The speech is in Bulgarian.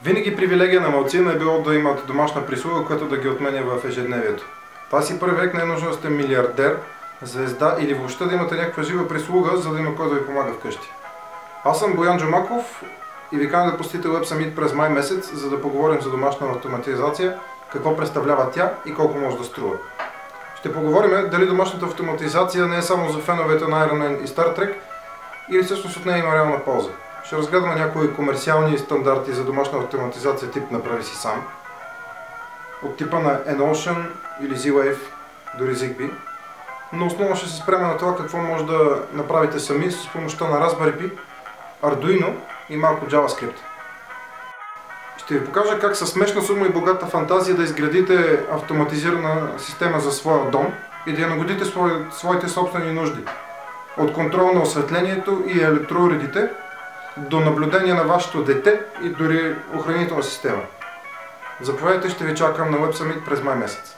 Винаги привилегия на малцина е било да имат домашна прислуга, която да ги отменя в ежедневието. Това си първи век не е нужно да сте милиардер, звезда или въобще да имате някаква жива прислуга, за да има кой да ви помага вкъщи. Аз съм Боян Джомаков и ви каня да посетите Web Summit през май месец, за да поговорим за домашна автоматизация, какво представлява тя и колко може да струва. Ще поговорим дали домашната автоматизация не е само за феновете на Iron Man и Star Trek, или всъщност от нея има реална полза. Ще разгледаме някои комерциални стандарти за домашна автоматизация тип направи си сам, от типа на Enotion или Z-Wave, дори Zigbee, но основно ще се спреме на това какво може да направите сами с помощта на Raspberry Pi, Arduino и малко JavaScript. Ще ви покажа как със смешна сума и богата фантазия да изградите автоматизирана система за своя дом и да я нагодите своите собствени нужди. От контрол на осветлението и електроуредите до наблюдение на вашето дете и дори охранителна система. Заповядайте, ще ви чакам на Web Summit през май месец.